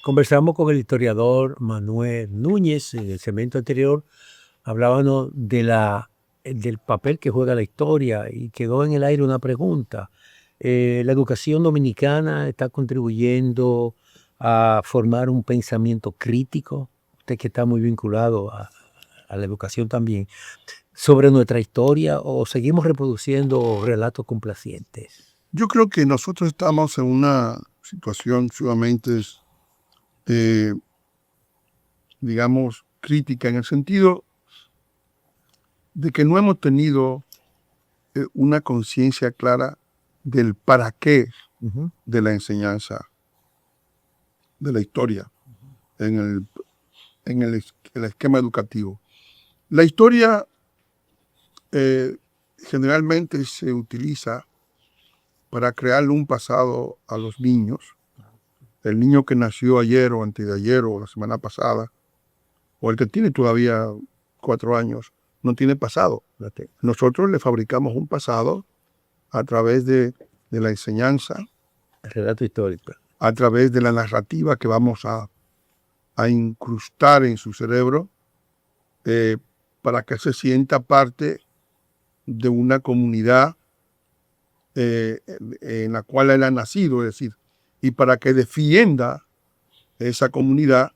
Conversamos con el historiador Manuel Núñez en el segmento anterior. Hablábamos del papel que juega la historia y quedó en el aire una pregunta. ¿La educación dominicana está contribuyendo a formar un pensamiento crítico? Usted que está muy vinculado a la educación también, sobre nuestra historia, o seguimos reproduciendo relatos complacientes. Yo creo que nosotros estamos en una situación sumamente, digamos, crítica en el sentido de que no hemos tenido una conciencia clara del para qué de la enseñanza de la historia en el esquema educativo. La historia generalmente se utiliza para crearle un pasado a los niños. El niño que nació ayer o antes de ayer o la semana pasada, o el que tiene todavía 4 años, no tiene pasado. Nosotros le fabricamos un pasado a través de la enseñanza, El relato histórico. a través de la narrativa que vamos a incrustar en su cerebro para que se sienta parte de una comunidad en la cual él ha nacido, es decir, y para que defienda esa comunidad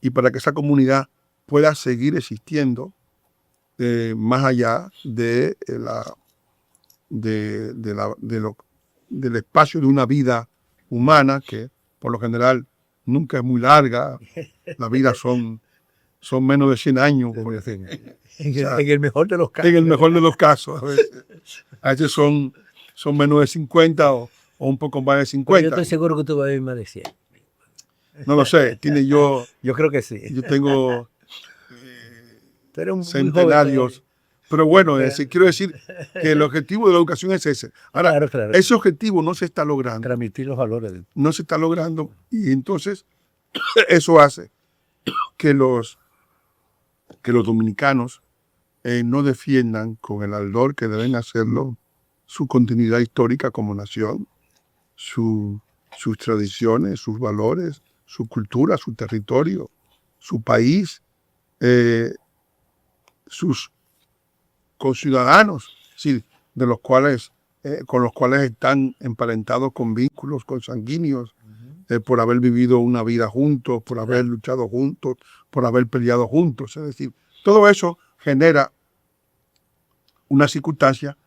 y para que esa comunidad pueda seguir existiendo más allá del espacio de una vida humana que por lo general nunca es muy larga. Las vidas son menos de 100 años. En el mejor de los casos. En el mejor de los casos. A veces son menos de 50 o un poco más de 50. Pero yo estoy seguro que tú vas a vivir más de 100. No lo sé. Yo creo que sí. Yo tengo Tú eres un muy centenarios. joven. Pero bueno, quiero decir que el objetivo de la educación es ese. Ahora, Claro. ese objetivo no se está logrando. Transmitir los valores. No se está logrando y entonces eso hace que los dominicanos no defiendan con el ardor que deben hacerlo su continuidad histórica como nación, sus tradiciones, sus valores, su cultura, su territorio, su país, sus conciudadanos, sí, con los cuales están emparentados con vínculos consanguíneos, por haber vivido una vida juntos, por haber luchado juntos, por haber peleado juntos. Es decir, todo eso genera una circunstancia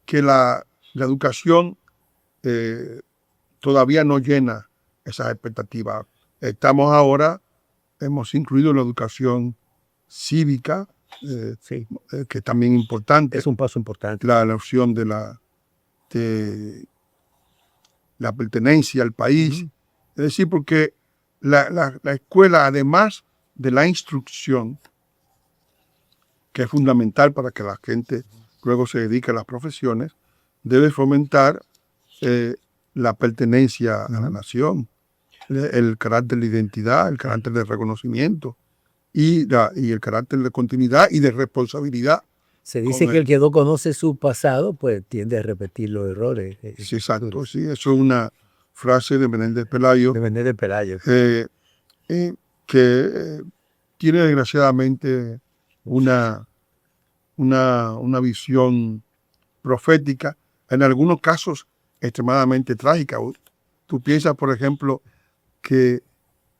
que la educación todavía no llena esas expectativas. Hemos incluido la educación cívica, que es también importante. Es un paso importante. La noción de la pertenencia al país. Es decir, porque la escuela, además de la instrucción, que es fundamental para que la gente luego se dedique a las profesiones, debe fomentar la pertenencia a la nación, el carácter de identidad, el carácter de reconocimiento y el carácter de continuidad y de responsabilidad. Se dice que el que no conoce su pasado, pues tiende a repetir los errores. Sí, exacto. Sí, eso es una frase de Menéndez Pelayo. De Menéndez Pelayo. Que tiene desgraciadamente una visión profética, en algunos casos extremadamente trágica. Tú piensas, por ejemplo, que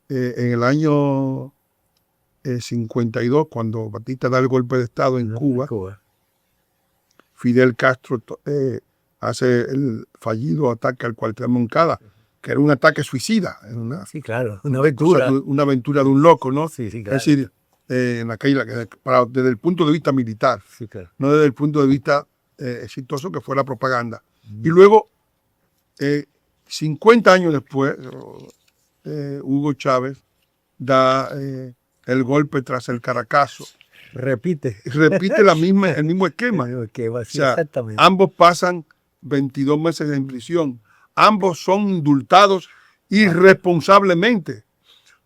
en el año 52, cuando Batista da el golpe de Estado en Cuba, Fidel Castro hace el fallido ataque al cuartel Moncada, que era un ataque suicida. Sí, claro, una aventura. Una aventura de un loco, ¿no? Sí, claro. Es decir, desde el punto de vista militar, sí, claro. No desde el punto de vista exitoso que fue la propaganda. Y luego, 50 años después, Hugo Chávez da el golpe tras el Caracazo. Repite el mismo esquema. Sí, O sea, exactamente. ambos pasan 22 meses en prisión. Ambos son indultados irresponsablemente.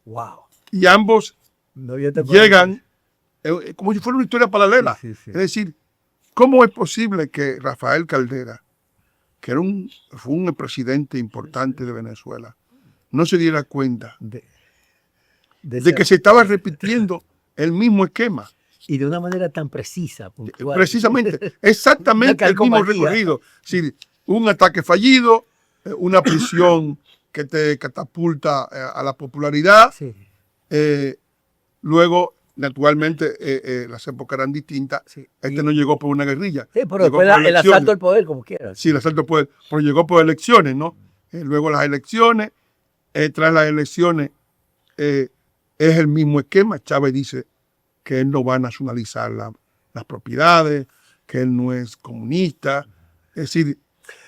Wow. Y ambos llegan como si fuera una historia paralela. Sí. Es decir, ¿cómo es posible que Rafael Caldera, que fue un presidente importante de Venezuela, no se diera cuenta de que se estaba repitiendo el mismo esquema. Y de una manera tan precisa, puntual. Precisamente, exactamente el mismo recorrido. Sí, un ataque fallido, una prisión que te catapulta a la popularidad. Sí. Luego, naturalmente, las épocas eran distintas. Sí. No llegó por una guerrilla. Sí, pero después el asalto al poder, como quieras. Sí, el asalto al poder. Pero llegó por elecciones, ¿no? Luego las elecciones. Tras las elecciones es el mismo esquema. Chávez dice que él no va a nacionalizar las propiedades, que él no es comunista. Es decir,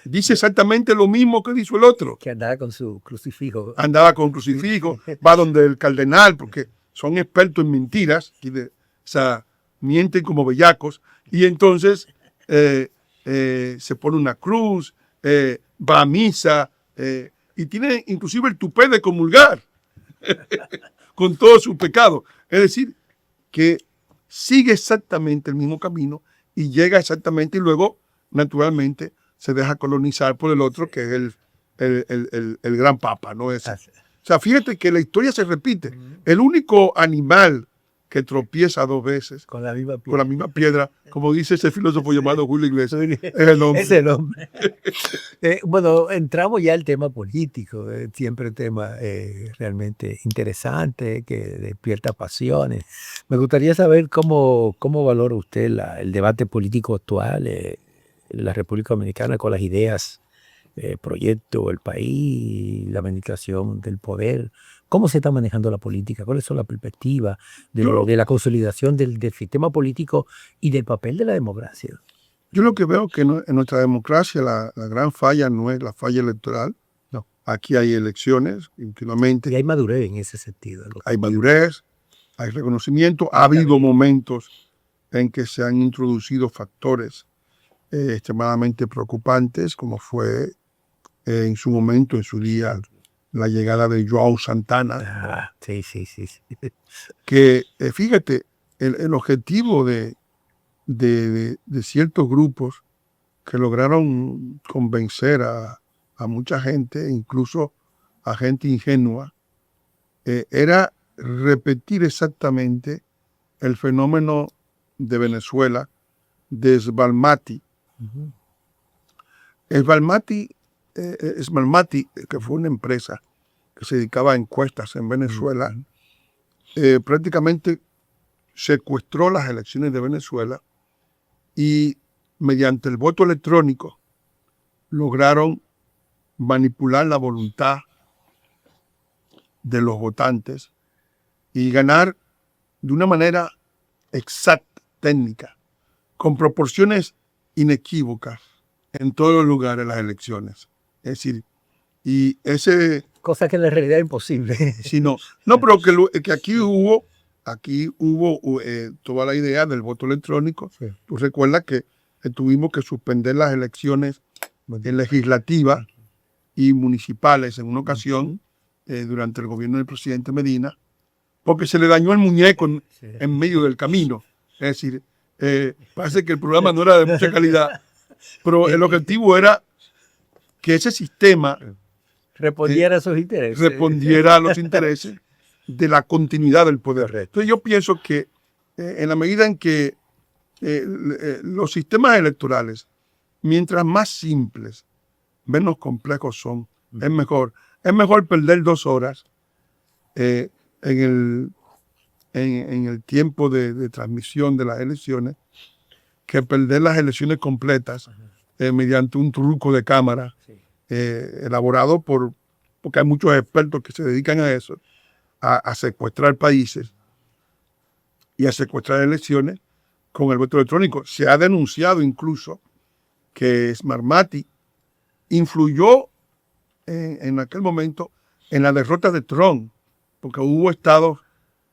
dice exactamente lo mismo que dijo el otro. Que andaba con su crucifijo. Andaba con crucifijo, va donde el cardenal, porque son expertos en mentiras, o sea, mienten como bellacos, y entonces se pone una cruz, va a misa, y tiene inclusive el tupé de comulgar con todos sus pecados. Es decir, que sigue exactamente el mismo camino y llega exactamente y luego, naturalmente, se deja colonizar por el otro, que es el gran papa, ¿no? O sea, fíjate que la historia se repite. El único animal que tropieza dos veces con la misma piedra, como dice ese filósofo llamado Julio Iglesias, es el hombre. Es el hombre. Bueno, entramos ya al tema político, siempre un tema realmente interesante, que despierta pasiones. Me gustaría saber cómo valora usted el debate político actual en la República Dominicana con las ideas, proyecto, el país, la administración del poder. ¿Cómo se está manejando la política? ¿Cuáles son las perspectivas de la consolidación del sistema político y del papel de la democracia? Yo lo que veo que en nuestra democracia la gran falla no es la falla electoral. No. Aquí hay elecciones continuamente. Y hay madurez en ese sentido. Hay madurez, hay reconocimiento. Ha habido momentos en que se han introducido factores extremadamente preocupantes, como fue en su momento, en su día, la llegada de Joao Santana. Sí. Que, fíjate, el objetivo de ciertos grupos que lograron convencer a mucha gente, incluso a gente ingenua, era repetir exactamente el fenómeno de Venezuela, de Sbalmati. Uh-huh. Sbalmati, que fue una empresa que se dedicaba a encuestas en Venezuela, prácticamente secuestró las elecciones de Venezuela y mediante el voto electrónico lograron manipular la voluntad de los votantes y ganar de una manera exacta, técnica, con proporciones inequívocas en todos los lugares las elecciones. Es decir, y ese... Cosa que en la realidad es imposible. Sí, no, pero que aquí hubo toda la idea del voto electrónico. Sí. Tú recuerdas que tuvimos que suspender las elecciones legislativas y municipales en una ocasión durante el gobierno del presidente Medina, porque se le dañó el muñeco en medio del camino. Es decir, parece que el programa no era de mucha calidad, pero el objetivo era que ese sistema respondiera a sus intereses. Respondiera a los intereses de la continuidad del poder. Correcto. Entonces yo pienso que en la medida en que los sistemas electorales, mientras más simples, menos complejos son, es mejor. Es mejor perder 2 horas en el tiempo de transmisión de las elecciones que perder las elecciones completas mediante un truco de cámara elaborado porque hay muchos expertos que se dedican a eso, a secuestrar países y a secuestrar elecciones con el voto electrónico. Se ha denunciado incluso que Smartmatic influyó en aquel momento en la derrota de Trump, porque hubo estados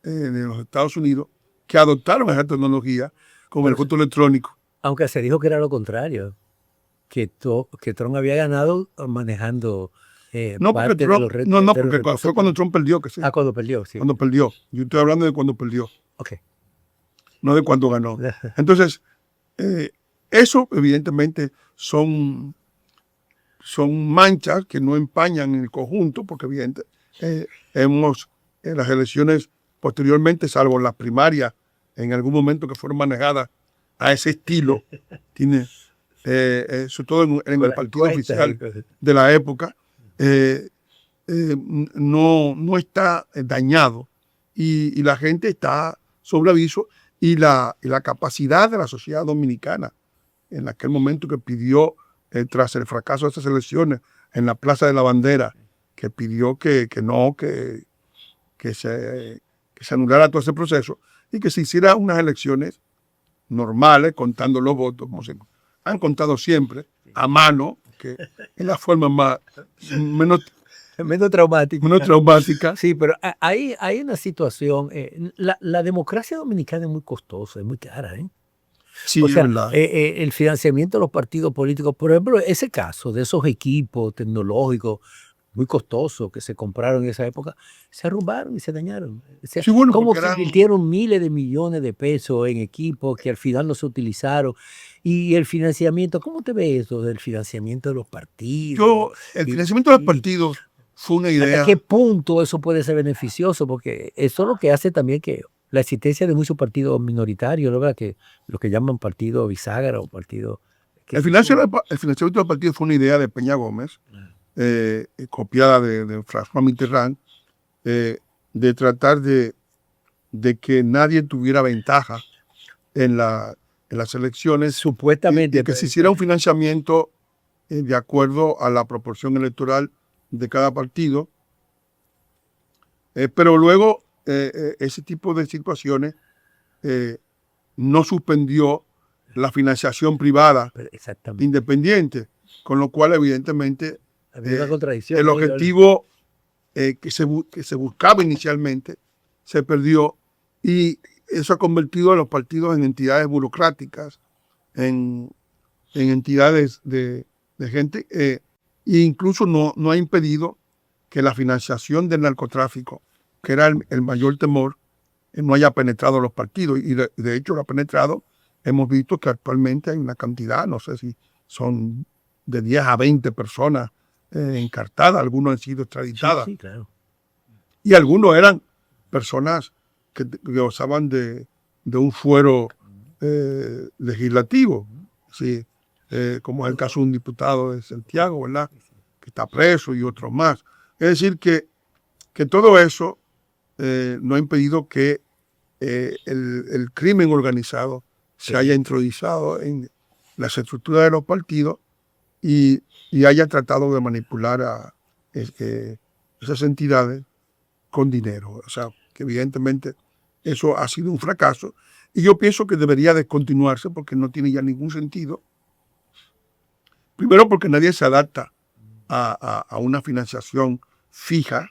de los Estados Unidos que adoptaron esa tecnología con el voto electrónico. Aunque se dijo que era lo contrario, que Trump había ganado manejando parte de los retos. No, porque fue cuando Trump perdió. Que sí. Cuando perdió, sí. Cuando perdió. Yo estoy hablando de cuando perdió. Ok. No de cuando ganó. Entonces, eso evidentemente son manchas que no empañan el conjunto, porque evidentemente las elecciones posteriormente, salvo las primarias, en algún momento que fueron manejadas a ese estilo, tiene, sobre todo en el partido oficial de la época, no está dañado y la gente está sobre aviso y la capacidad de la sociedad dominicana en aquel momento que pidió, tras el fracaso de esas elecciones en la Plaza de la Bandera, que pidió que se anulara todo ese proceso y que se hicieran unas elecciones normales, contando los votos, como se han contado siempre, a mano, que es la forma menos traumática. Sí, pero hay una situación. La democracia dominicana es muy costosa, es muy cara, ¿eh? Sí, o sea, es verdad. El financiamiento de los partidos políticos, por ejemplo, ese caso de esos equipos tecnológicos muy costosos que se compraron en esa época, se arrumbaron y se dañaron. O sea, Sí, bueno, ¿cómo porque se invirtieron miles de millones de pesos en equipos que al final no se utilizaron? Y el financiamiento, ¿cómo te ves eso del financiamiento de los partidos? El Y- financiamiento de los y- partidos fue una ¿Hasta idea. qué punto eso puede ser beneficioso? Porque eso es lo que hace también que la existencia de muchos partidos minoritarios, ¿no? ¿Verdad? Que lo que llaman partido bisagra o partido... El financiamiento de los partidos fue una idea de Peña Gómez, copiada de François Mitterrand, de tratar de que nadie tuviera ventaja en las elecciones Supuestamente. y que se hiciera un financiamiento de acuerdo a la proporción electoral de cada partido. Pero luego ese tipo de situaciones no suspendió la financiación privada Exactamente. independiente, con lo cual evidentemente Había una contradicción. el objetivo que se buscaba inicialmente se perdió y eso ha convertido a los partidos en entidades burocráticas, en entidades de gente e incluso no ha impedido que la financiación del narcotráfico, que era el mayor temor, no haya penetrado los partidos y de hecho lo ha penetrado. Hemos visto que actualmente hay una cantidad, no sé si son de 10 a 20 personas encartadas, algunos han sido extraditadas. Sí, claro. Y algunos eran personas que gozaban de un fuero legislativo, ¿sí? Como es el caso de un diputado de Santiago, ¿verdad? Que está preso y otros más. Es decir, que todo eso no ha impedido que el crimen organizado se haya introducido en las estructuras de los partidos y haya tratado de manipular a esas entidades con dinero. O sea, que evidentemente eso ha sido un fracaso y yo pienso que debería descontinuarse porque no tiene ya ningún sentido. Primero porque nadie se adapta a una financiación fija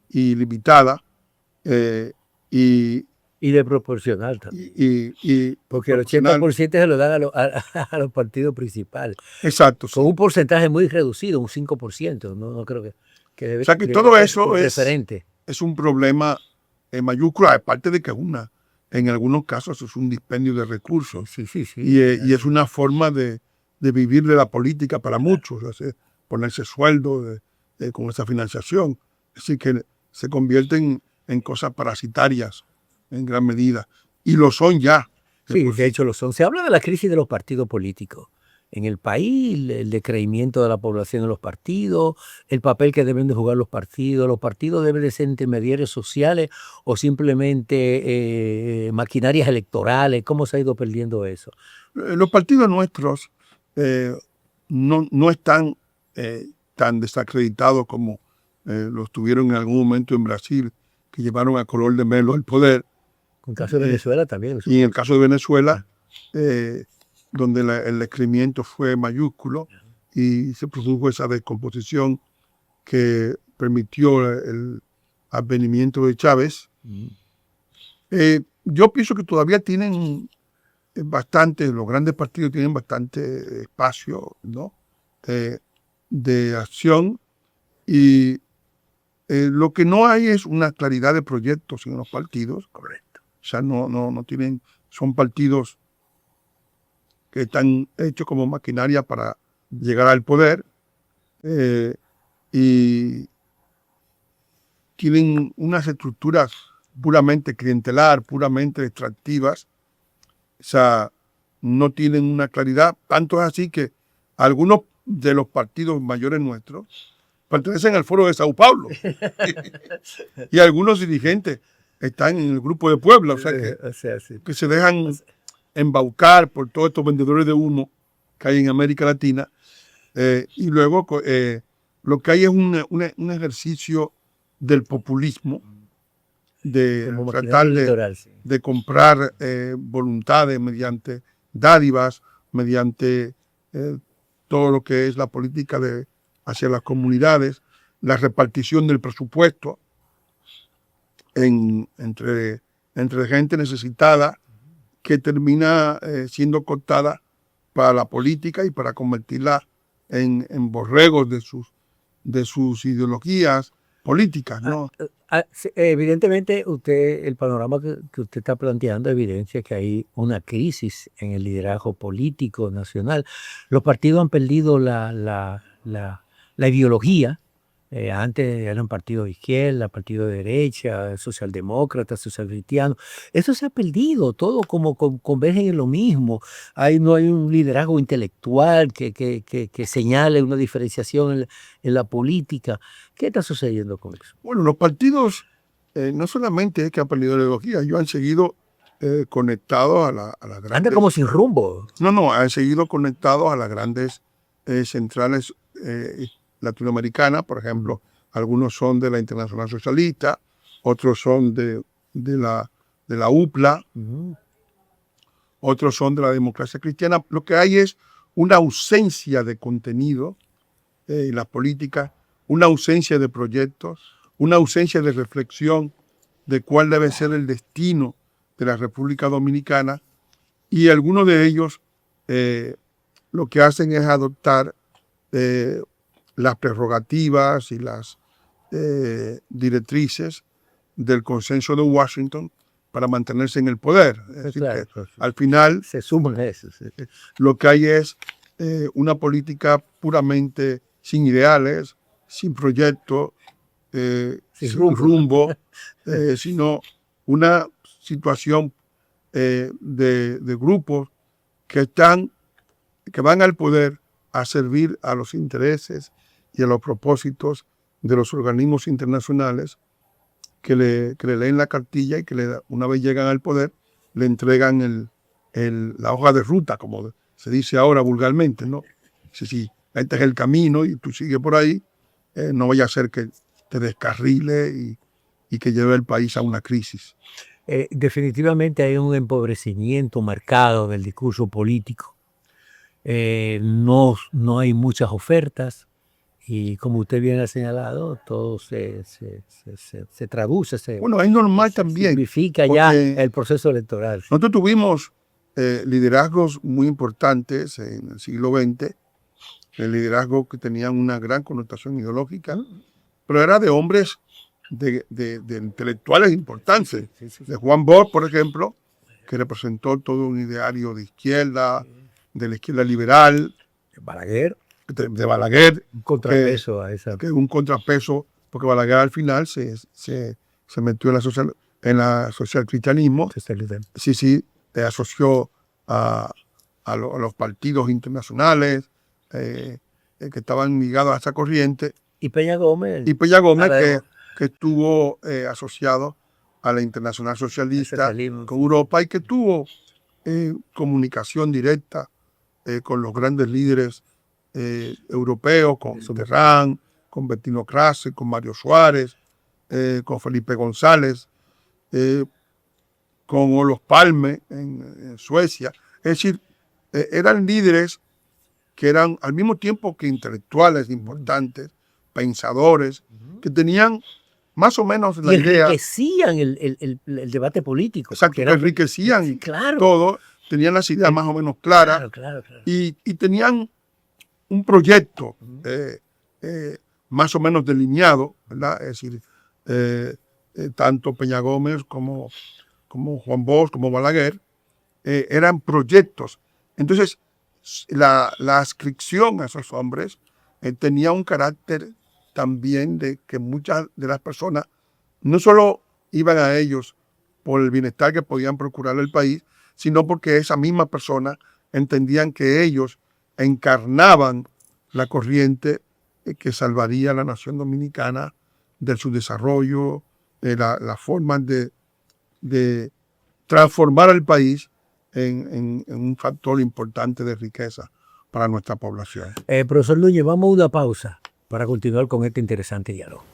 y limitada y de proporcional también. Porque el 80% se lo dan a los partidos principales. Exacto. Con un porcentaje muy reducido, un 5%. No creo que debe ser. O sea, que todo eso es un problema mayúsculo, aparte de que en algunos casos es un dispendio de recursos. Sí. Y es una forma de vivir de la política para muchos, o sea, ponerse sueldo con esa financiación. Es decir, que se convierten en cosas parasitarias en gran medida. Y lo son ya. Sí, de hecho lo son. Se habla de la crisis de los partidos políticos en el país, el decrecimiento de la población en los partidos, el papel que deben de jugar los partidos deben de ser intermediarios sociales o simplemente maquinarias electorales. ¿Cómo se ha ido perdiendo eso? Los partidos nuestros no están tan desacreditados como los tuvieron en algún momento en Brasil, que llevaron a color de melo el poder. En el caso de Venezuela también. Y en el caso de Venezuela, donde el decrecimiento fue mayúsculo y se produjo esa descomposición que permitió el advenimiento de Chávez. Yo pienso que todavía tienen los grandes partidos tienen bastante espacio, ¿no? De acción y lo que no hay es una claridad de proyectos en los partidos. Correcto. O sea, no tienen, son partidos que están hechos como maquinaria para llegar al poder y tienen unas estructuras puramente clientelar, puramente extractivas, o sea, no tienen una claridad. Tanto es así que algunos de los partidos mayores nuestros pertenecen al Foro de Sao Paulo y algunos dirigentes están en el Grupo de Puebla, o sea, que se dejan embaucar por todos estos vendedores de humo que hay en América Latina. Y luego lo que hay es un ejercicio del populismo, de tratar de comprar voluntades mediante dádivas, mediante todo lo que es la política hacia las comunidades, la repartición del presupuesto entre gente necesitada que termina siendo cooptada para la política y para convertirla en borregos de sus ideologías políticas, ¿no? Evidentemente, el panorama que usted está planteando evidencia que hay una crisis en el liderazgo político nacional. Los partidos han perdido la ideología. Antes eran partidos de izquierda, partidos de derecha, socialdemócratas, socialcristianos. Eso se ha perdido, todo como convergen en lo mismo. No hay un liderazgo intelectual que señale una diferenciación en la política. ¿Qué está sucediendo con eso? Bueno, los partidos no solamente es que han perdido la ideología, ellos han seguido conectados a las grandes... Anda como sin rumbo. No, han seguido conectados a las grandes centrales latinoamericanas. Por ejemplo, algunos son de la Internacional Socialista, otros son de la UPLA, otros son de la Democracia Cristiana. Lo que hay es una ausencia de contenido en las políticas, una ausencia de proyectos, una ausencia de reflexión de cuál debe ser el destino de la República Dominicana, y algunos de ellos lo que hacen es adoptar las prerrogativas y las directrices del consenso de Washington para mantenerse en el poder. Es decir, Claro, que al final se suman a eso. lo que hay es una política puramente sin ideales, sin proyecto, sin rumbo, sino una situación de grupos que van al poder a servir a los intereses y a los propósitos de los organismos internacionales que le leen la cartilla y que una vez llegan al poder le entregan la hoja de ruta, como se dice ahora vulgarmente, ¿no? Si este es el camino y tú sigues por ahí, no vaya a ser que te descarrile y que lleve el país a una crisis. Definitivamente hay un empobrecimiento marcado del discurso político. No hay muchas ofertas y, como usted bien ha señalado, todo se traduce, Bueno, es normal también. Significa ya el proceso electoral. Nosotros tuvimos liderazgos muy importantes en el siglo XX, el liderazgo que tenían una gran connotación ideológica, pero era de hombres, de intelectuales importantes. De Juan Bosch, por ejemplo, que representó todo un ideario de izquierda, de la izquierda liberal. Balaguer. De Balaguer. Un contrapeso a esa. Que un contrapeso, porque Balaguer al final se metió en la socialcristianismo. Sí, asoció a los partidos internacionales que estaban ligados a esa corriente. Y Peña Gómez. Que estuvo asociado a la Internacional Socialista con Europa y que tuvo comunicación directa con los grandes líderes europeos, con Mitterrand, con Bettino Crasse, con Mario Suárez, con Felipe González, con Olof Palme en Suecia. Es decir, eran líderes que eran al mismo tiempo que intelectuales importantes, pensadores, que tenían más o menos la idea. Enriquecían el debate político. Exacto, enriquecían todo, tenían las ideas más o menos claras. Claro. Y tenían un proyecto más o menos delineado, ¿verdad? Es decir, tanto Peña Gómez como Juan Bosch, como Balaguer, eran proyectos. Entonces, la adscripción a esos hombres tenía un carácter también de que muchas de las personas no solo iban a ellos por el bienestar que podían procurar al país, sino porque esa misma persona entendían que ellos encarnaban la corriente que salvaría a la nación dominicana de su desarrollo, de la forma de transformar al país en un factor importante de riqueza para nuestra población. Profesor Núñez, vamos a una pausa para continuar con este interesante diálogo.